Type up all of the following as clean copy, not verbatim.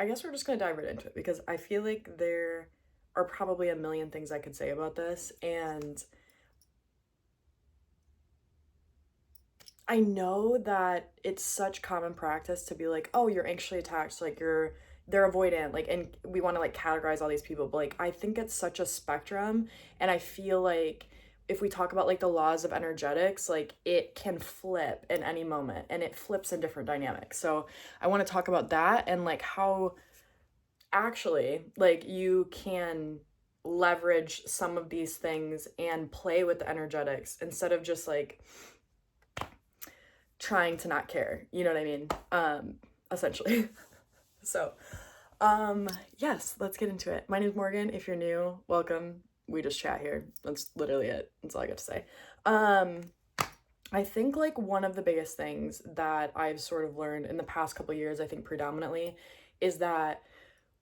I guess we're just gonna dive right into it because I feel like there are probably a million things I could say about this. And I know that it's such common practice to be like, oh, you're anxiously attached, like they're avoidant, like, and we want to like categorize all these people. But like, I think it's such a spectrum. And I feel like if we talk about like the laws of energetics, like it can flip in any moment and it flips in different dynamics. So I want to talk about that and like how actually like you can leverage some of these things and play with the energetics instead of just like trying to not care, you know what I mean? Essentially. So yes, let's get into it. My name's Morgan. If you're new, welcome. We just chat here. That's literally it. That's all I got to say. um I think like one of the biggest things that I've sort of learned in the past couple years, I think predominantly, is that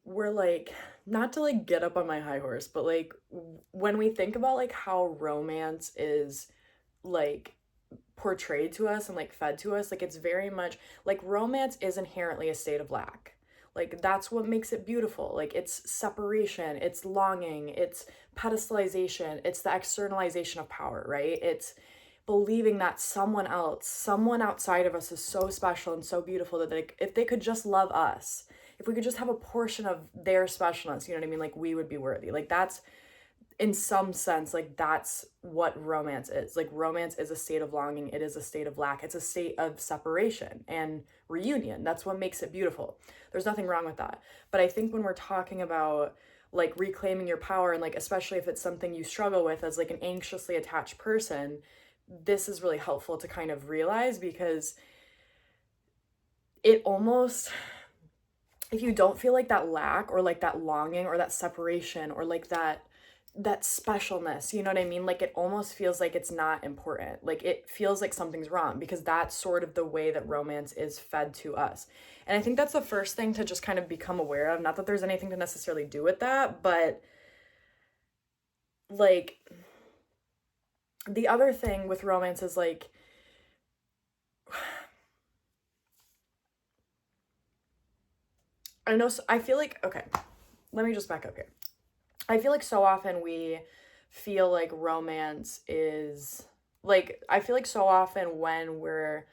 we're like, not to like get up on my high horse, but like when we think about like how romance is like portrayed to us and like fed to us, like it's very much like romance is inherently a state of lack. Like that's what makes it beautiful. Like it's separation, it's longing, it's pedestalization, it's the externalization of power, right? It's believing that someone else, someone outside of us is so special and so beautiful that they, if they could just love us, if we could just have a portion of their specialness, you know what I mean? Like we would be worthy. Like that's in some sense, like that's what romance is. Like romance is a state of longing, it is a state of lack, it's a state of separation and reunion. That's what makes it beautiful. There's nothing wrong with that. But I think when we're talking about like reclaiming your power, and like especially if it's something you struggle with as like an anxiously attached person, this is really helpful to kind of realize, because it almost, if you don't feel like that lack or like that longing or that separation or like that specialness, you know what I mean? Like it almost feels like it's not important. Like it feels like something's wrong, because that's sort of the way that romance is fed to us. And I think that's the first thing to just kind of become aware of. Not that there's anything to necessarily do with that, but like the other thing with romance is like, I know, I feel like, okay, let me just back up here. I feel like so often we feel like romance is like, I feel like so often when we're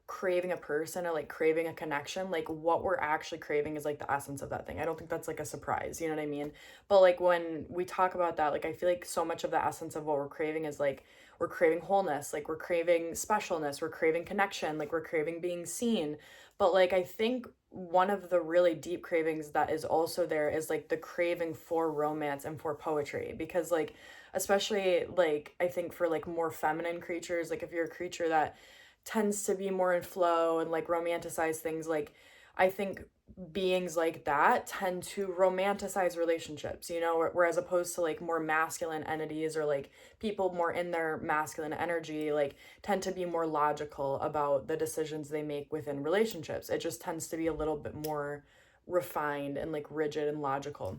craving a person or like craving a connection, like what we're actually craving is like the essence of that thing. I don't think that's like a surprise, you know what I mean? But like when we talk about that, like I feel like so much of the essence of what we're craving is like we're craving wholeness, like we're craving specialness, we're craving connection, like we're craving being seen. But like I think one of the really deep cravings that is also there is like the craving for romance and for poetry, because like especially like I think for like more feminine creatures, like if you're a creature that tends to be more in flow and like romanticize things, like I think beings like that tend to romanticize relationships, you know, whereas opposed to like more masculine entities or like people more in their masculine energy, like tend to be more logical about the decisions they make within relationships. It just tends to be a little bit more refined and like rigid and logical.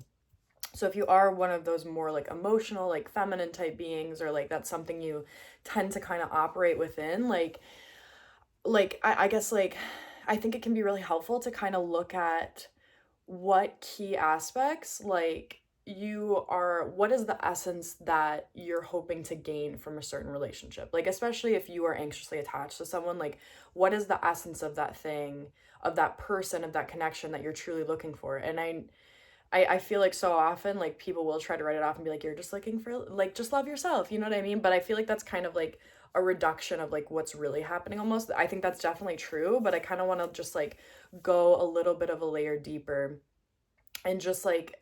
So if you are one of those more like emotional, like feminine type beings, or like that's something you tend to kind of operate within, I guess like I think it can be really helpful to kind of look at what key aspects like you are, what is the essence that you're hoping to gain from a certain relationship, like especially if you are anxiously attached to someone, like what is the essence of that thing, of that person, of that connection that you're truly looking for. And I feel like so often like people will try to write it off and be like, you're just looking for like just love yourself, you know what I mean? But I feel like that's kind of like a reduction of like what's really happening almost. I think that's definitely true, but I kind of want to just like go a little bit of a layer deeper and just like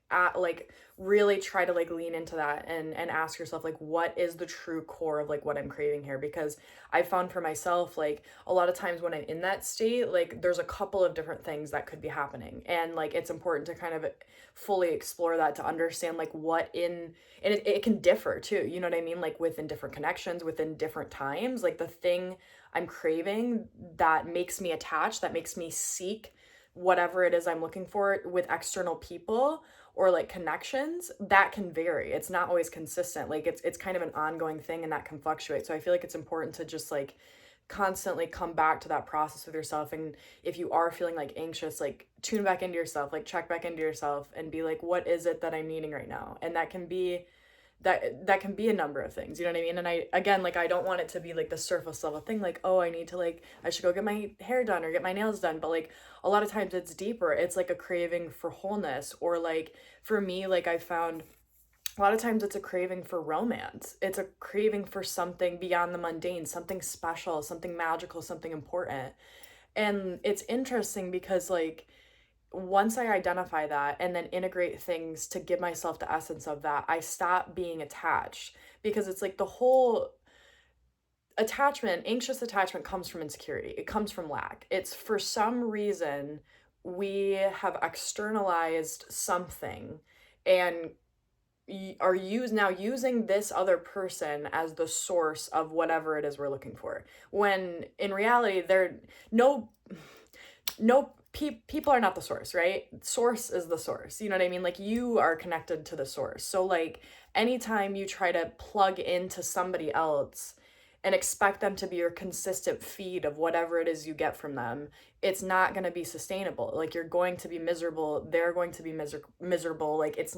really try to like lean into that and ask yourself like what is the true core of like what I'm craving here. Because I found for myself like a lot of times when I'm in that state, like there's a couple of different things that could be happening, and like it's important to kind of fully explore that to understand like what in, and it can differ too, you know what I mean, like within different connections, within different times, like the thing I'm craving that makes me attached, that makes me seek whatever it is I'm looking for with external people or like connections, that can vary. It's not always consistent. Like it's kind of an ongoing thing and that can fluctuate. So I feel like it's important to just like constantly come back to that process with yourself. And if you are feeling like anxious, like tune back into yourself, like check back into yourself and be like, what is it that I'm needing right now? And that can be a number of things, you know what I mean? And I, again, like, I don't want it to be like the surface level thing, like, oh, I need to, like, I should go get my hair done or get my nails done. But like a lot of times it's deeper. It's like a craving for wholeness, or like for me, like I found a lot of times it's a craving for romance. It's a craving for something beyond the mundane, something special, something magical, something important. And it's interesting because like once I identify that and then integrate things to give myself the essence of that, I stop being attached, because it's like the whole anxious attachment comes from insecurity. It comes from lack. It's for some reason we have externalized something and are now using this other person as the source of whatever it is we're looking for, when in reality they're no people are not the source, right? Source is the source, you know what I mean? Like you are connected to the source. So like anytime you try to plug into somebody else and expect them to be your consistent feed of whatever it is you get from them, it's not going to be sustainable. Like you're going to be miserable, they're going to be miserable. Like that's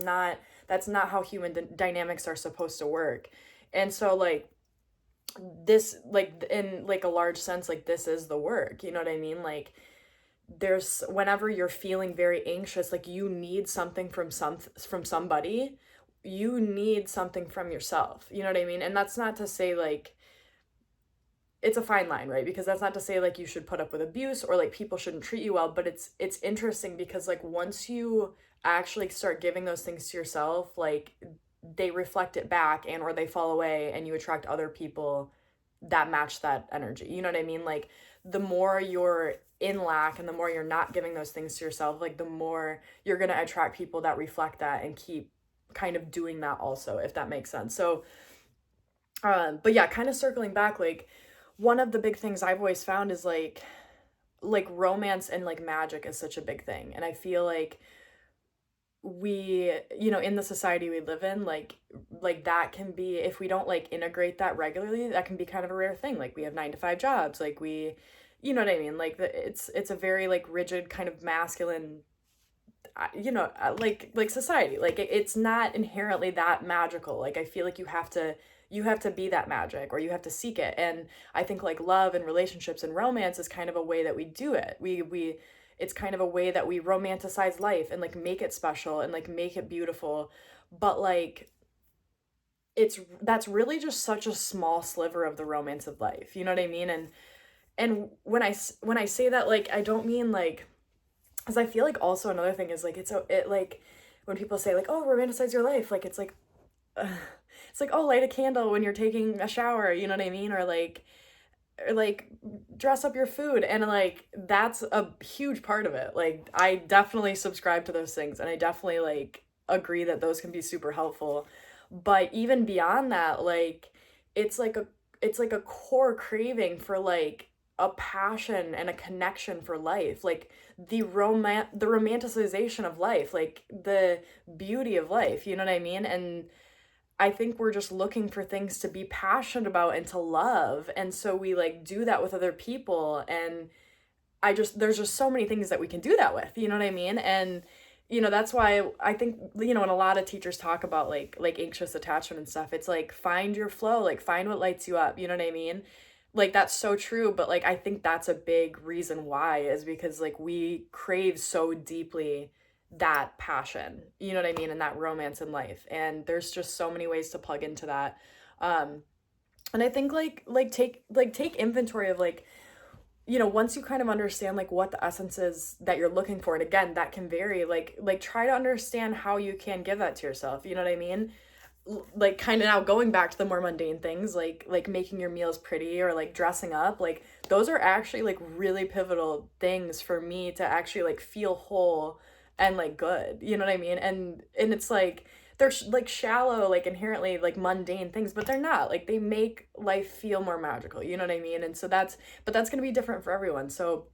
not how human dynamics are supposed to work. And so like this, like in like a large sense, like this is the work, you know what I mean? Like there's, whenever you're feeling very anxious, like you need something from somebody, you need something from yourself, you know what I mean? And that's not to say like, it's a fine line, right? Because that's not to say like you should put up with abuse or like people shouldn't treat you well, but it's interesting because like once you actually start giving those things to yourself, like they reflect it back and or they fall away and you attract other people that match that energy. You know what I mean? Like the more you're in lack and the more you're not giving those things to yourself, like the more you're going to attract people that reflect that and keep kind of doing that also, if that makes sense. So but yeah, kind of circling back, like one of the big things I've always found is like romance and like magic is such a big thing. And I feel like we, you know, in the society we live in, like that can be, if we don't like integrate that regularly, that can be kind of a rare thing. Like we have 9 to 5 jobs, like we, you know what I mean? Like it's a very like rigid kind of masculine, you know, like society. Like it's not inherently that magical. Like I feel like you have to be that magic or you have to seek it. And I think like love and relationships and romance is kind of a way that we do it. We it's kind of a way that we romanticize life and like make it special and like make it beautiful. But like that's really just such a small sliver of the romance of life. You know what I mean? And when I say that, like I don't mean like, because I feel like also another thing is like it like when people say like, oh, romanticize your life, like it's like it's like, oh, light a candle when you're taking a shower, you know what I mean? Or like dress up your food. And like that's a huge part of it. Like I definitely subscribe to those things and I definitely like agree that those can be super helpful. But even beyond that, like it's like a core craving for like a passion and a connection for life, like the romanticization of life, like the beauty of life, you know what I mean? And I think we're just looking for things to be passionate about and to love. And so we like do that with other people. And there's just so many things that we can do that with, you know what I mean? And, you know, that's why I think, you know, when a lot of teachers talk about like anxious attachment and stuff, it's like, find your flow, like find what lights you up, you know what I mean? Like that's so true. But like, I think that's a big reason why is because like we crave so deeply that passion, you know what I mean, and that romance in life. And there's just so many ways to plug into that. And I think take inventory of like, you know, once you kind of understand like what the essence is that you're looking for, and again, that can vary, like try to understand how you can give that to yourself, you know what I mean? Like kind of now going back to the more mundane things, like making your meals pretty or like dressing up, like those are actually like really pivotal things for me to actually like feel whole and like good, you know what I mean? And it's like they're like shallow, like inherently like mundane things, but they're not. Like they make life feel more magical, you know what I mean? And so that's going to be different for everyone. So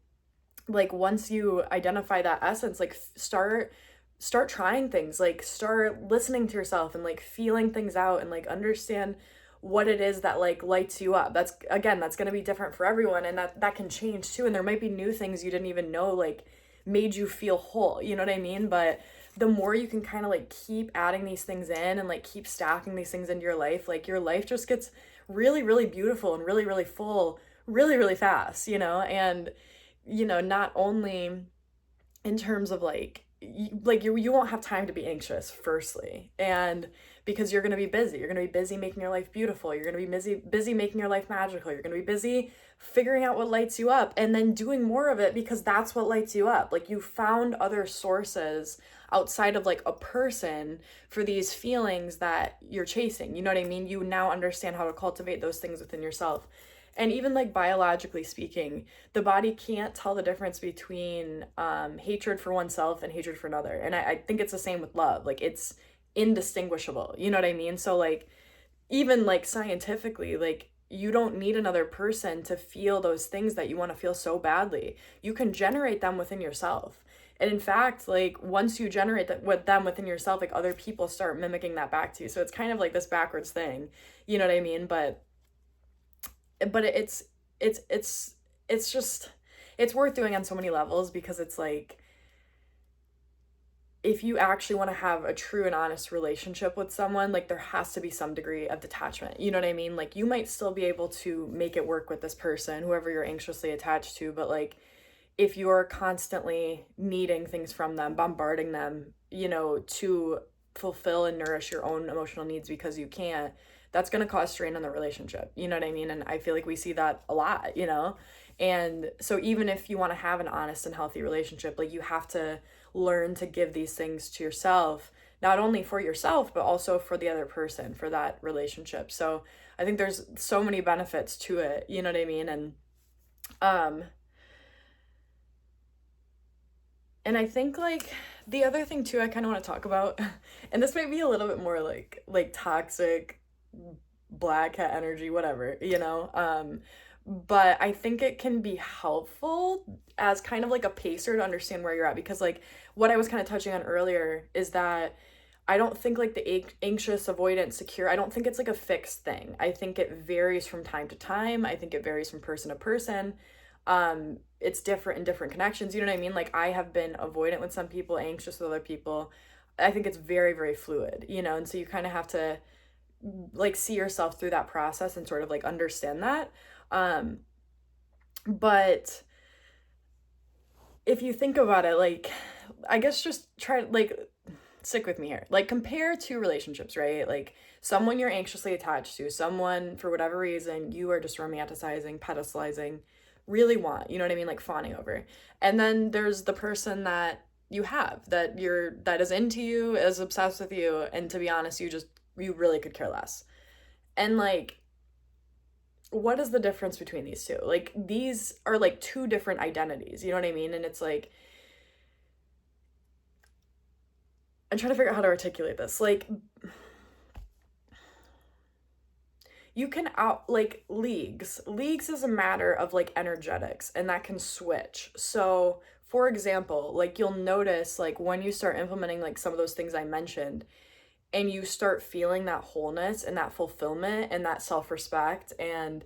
like once you identify that essence, like start trying things, like start listening to yourself and like feeling things out and like understand what it is that like lights you up. That's again, that's going to be different for everyone, and that can change too. And there might be new things you didn't even know like made you feel whole, you know what I mean? But the more you can kind of like keep adding these things in and like keep stacking these things into your life, like your life just gets really, really beautiful and really, really full really, really fast, you know? And, you know, not only in terms of like, you won't have time to be anxious firstly, and because you're going to be busy, you're going to be busy making your life beautiful, you're going to be busy making your life magical, you're going to be busy figuring out what lights you up and then doing more of it because that's what lights you up. Like you found other sources outside of like a person for these feelings that you're chasing, you know what I mean? You now understand how to cultivate those things within yourself. And even like biologically speaking, the body can't tell the difference between hatred for oneself and hatred for another. And I think it's the same with love. Like it's indistinguishable. You know what I mean? So like even like scientifically, like you don't need another person to feel those things that you want to feel so badly. You can generate them within yourself. And in fact, like once you generate that with them within yourself, like other people start mimicking that back to you. So it's kind of like this backwards thing. You know what I mean? But it's just it's worth doing on so many levels because it's like if you actually want to have a true and honest relationship with someone, like there has to be some degree of detachment. You know what I mean? Like you might still be able to make it work with this person, whoever you're anxiously attached to, but like if you're constantly needing things from them, bombarding them, you know, to fulfill and nourish your own emotional needs because you can't, that's going to cause strain on the relationship. You know what I mean? And I feel like we see that a lot, you know? And so even if you want to have an honest and healthy relationship, like you have to learn to give these things to yourself, not only for yourself, but also for the other person, for that relationship. So I think there's so many benefits to it, you know what I mean? Um, and I think like the other thing too I kind of want to talk about, and this might be a little bit more like toxic black cat energy, whatever, you know? But I think it can be helpful as kind of like a pacer to understand where you're at because like what I was kind of touching on earlier is that I don't think like the anxious, avoidant, secure, I don't think it's like a fixed thing. I think it varies from time to time. I think it varies from person to person. It's different in different connections. You know what I mean? Like I have been avoidant with some people, anxious with other people. I think it's very, very fluid, you know, and so you kind of have to like see yourself through that process and sort of like understand that. Um, but if you think about it, like, I guess just try like stick with me here. Like compare two relationships, right? Like someone you're anxiously attached to, someone for whatever reason you are just romanticizing, pedestalizing, really want, you know what I mean? Like fawning over. And then there's the person that you have that is into you, is obsessed with you, and to be honest, you really could care less. And like what is the difference between these two? Like these are like two different identities, you know what I mean? And it's like I'm trying to figure out how to articulate this. Like you can out like leagues is a matter of like energetics, and that can switch. So for example, like you'll notice like when you start implementing like some of those things I mentioned and you start feeling that wholeness and that fulfillment and that self-respect, and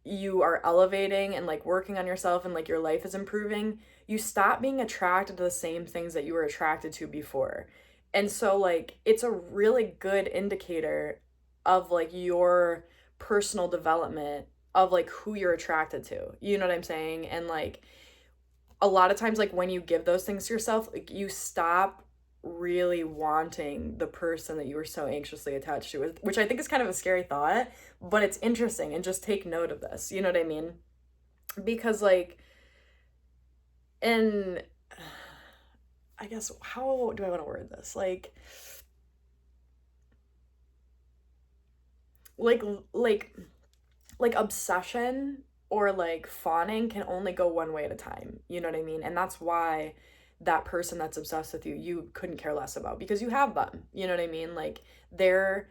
you are elevating and like working on yourself and like your life is improving, you stop being attracted to the same things that you were attracted to before. And so like it's a really good indicator of like your personal development of like who you're attracted to. You know what I'm saying? And like a lot of times like when you give those things to yourself, like you stop really wanting the person that you were so anxiously attached to, which I think is kind of a scary thought, but it's interesting, and just take note of this. You know what I mean? Because like and I guess how do I want to word this? Like like like obsession or like fawning can only go one way at a time. You know what I mean? And that's why that person that's obsessed with you, you couldn't care less about because you have them. You know what I mean? Like they're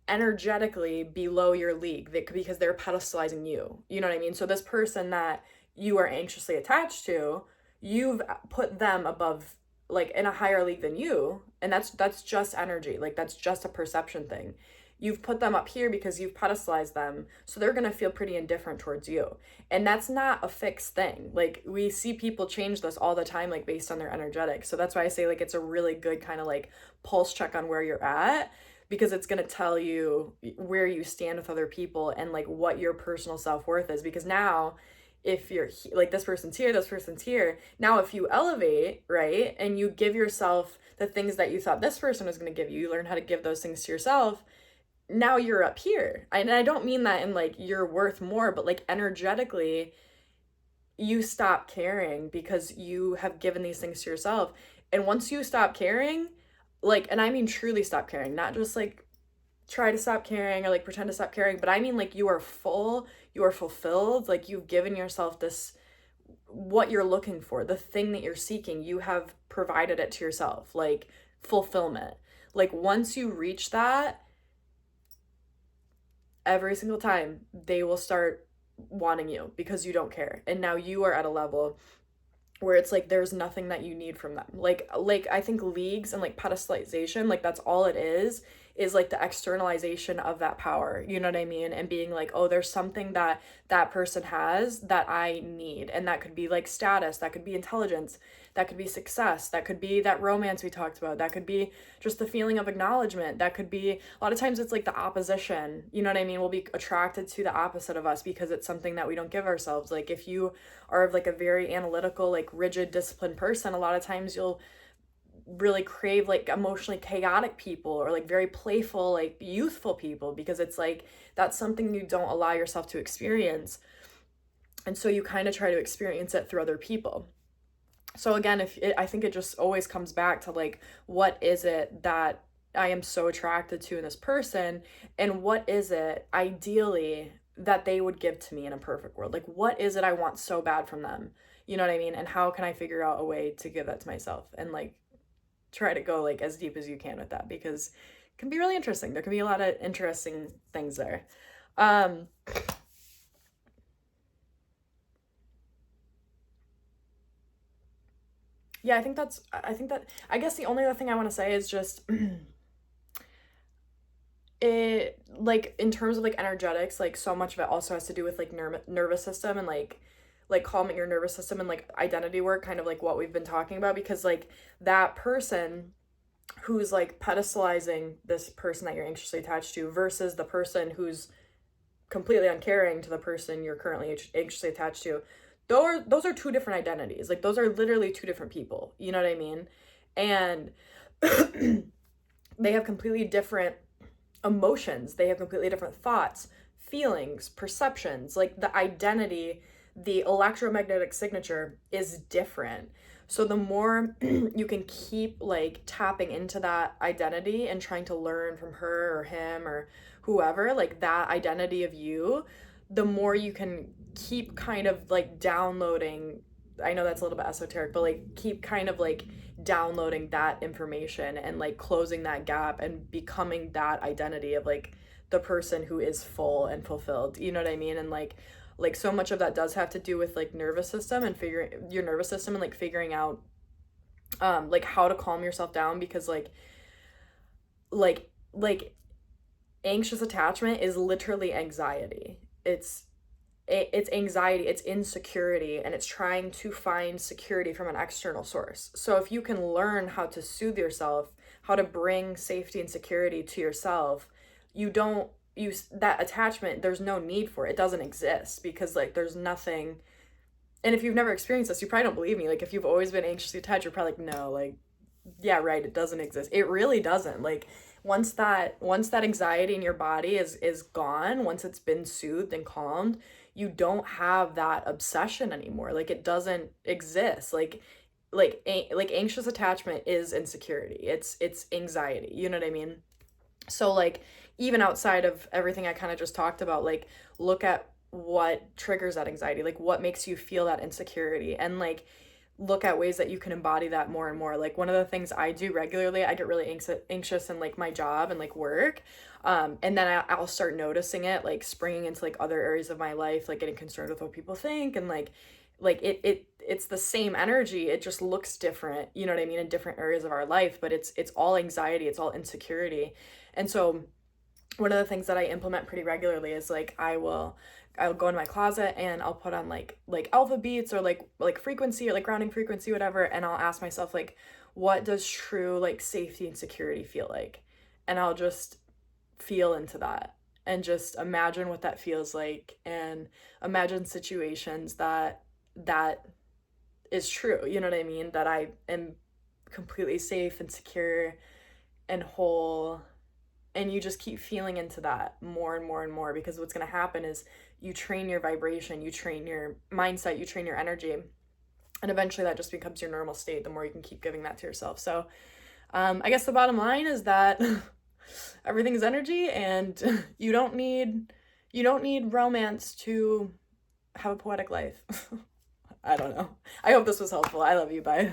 energetically below your league because they're pedestalizing you. You know what I mean? So this person that you are anxiously attached to, you've put them above like in a higher league than you, and that's just energy. Like that's just a perception thing. you've put them up here because you've pedestalized them, so they're going to feel pretty indifferent towards you. And that's not a fixed thing. Like, we see people change this all the time, like based on their energetics. So that's why I say like it's a really good kind of like pulse check on where you're at, because it's going to tell you where you stand with other people and like what your personal self-worth is. Because now, if you're like, this person's here, this person's here, now if you elevate, right, and you give yourself the things that you thought this person was going to give you, you learn how to give those things to yourself, now you're up here. And I don't mean that in like you're worth more, but like energetically you stop caring because you have given these things to yourself. And once you stop caring, like, and I mean truly stop caring, not just like try to stop caring or like pretend to stop caring, but I mean like you are full, you are fulfilled, like you've given yourself this, what you're looking for, the thing that you're seeking, you have provided it to yourself, like fulfillment. Like once you reach that, every single time they will start wanting you because you don't care. And now you are at a level where it's like there's nothing that you need from them. Like I think leagues and like pedestalization, like that's all it is like the externalization of that power, you know what I mean? And being like, oh, there's something that that person has that I need. And that could be like status, that could be intelligence, that could be success, that could be that romance we talked about, that could be just the feeling of acknowledgement, that could be, a lot of times it's like the opposition, you know what I mean? We'll be attracted to the opposite of us because it's something that we don't give ourselves. Like if you are of like a very analytical, like rigid, disciplined person, a lot of times you'll really crave like emotionally chaotic people or like very playful, like youthful people, because it's like that's something you don't allow yourself to experience. And so you kind of try to experience it through other people. So again, I think it just always comes back to like, what is it that I am so attracted to in this person, and what is it ideally that they would give to me in a perfect world? Like, what is it I want so bad from them? You know what I mean? And how can I figure out a way to give that to myself? And like try to go like as deep as you can with that, because it can be really interesting. There can be a lot of interesting things there. Yeah, I guess the only other thing I want to say is just it, like in terms of like energetics, like so much of it also has to do with like nervous system and like calming your nervous system and like identity work, kind of like what we've been talking about. Because like that person who's like pedestalizing this person that you're anxiously attached to versus the person who's completely uncaring to the person you're currently anxiously attached to, those are two different identities. Like those are literally two different people, you know what I mean? And they have completely different emotions, they have completely different thoughts, feelings, perceptions. Like the identity, the electromagnetic signature is different. So the more you can keep like tapping into that identity and trying to learn from her or him or whoever, like that identity of you, the more you can keep kind of like downloading. I know that's a little bit esoteric, but like keep kind of like downloading that information and like closing that gap and becoming that identity of like the person who is full and fulfilled, you know what I mean? And like so much of that does have to do with like nervous system and figuring your nervous system and like figuring out like how to calm yourself down, because like anxious attachment is literally anxiety. It's anxiety, it's insecurity, and it's trying to find security from an external source. So if you can learn how to soothe yourself, how to bring safety and security to yourself, you don't use that attachment, there's no need for it. It doesn't exist, because like there's nothing. And if you've never experienced this, you probably don't believe me. Like if you've always been anxiously attached, you're probably like, no, like yeah, right, it doesn't exist. It really doesn't. Like once that anxiety in your body is gone, once it's been soothed and calmed, you don't have that obsession anymore. Like it doesn't exist. Like anxious attachment is insecurity. It's anxiety. You know what I mean? So like even outside of everything I kind of just talked about, like look at what triggers that anxiety, like what makes you feel that insecurity, and like look at ways that you can embody that more and more. Like one of the things I do regularly, I get really anxious in like my job and like work. And then I'll start noticing it like springing into like other areas of my life, like getting concerned with what people think, and like it's the same energy, it just looks different, you know what I mean, in different areas of our life, but it's all anxiety, it's all insecurity. And so one of the things that I implement pretty regularly is like I'll go in my closet and I'll put on like alpha beats or like frequency or like grounding frequency, whatever, and I'll ask myself like, what does true like safety and security feel like? And I'll just feel into that and just imagine what that feels like and imagine situations that is true. You know what I mean? That I am completely safe and secure and whole, and you just keep feeling into that more and more and more, because what's going to happen is you train your vibration, you train your mindset, you train your energy, and eventually that just becomes your normal state the more you can keep giving that to yourself. So I guess the bottom line is that everything is energy, and you don't need romance to have a poetic life. I don't know. I hope this was helpful. I love you. Bye.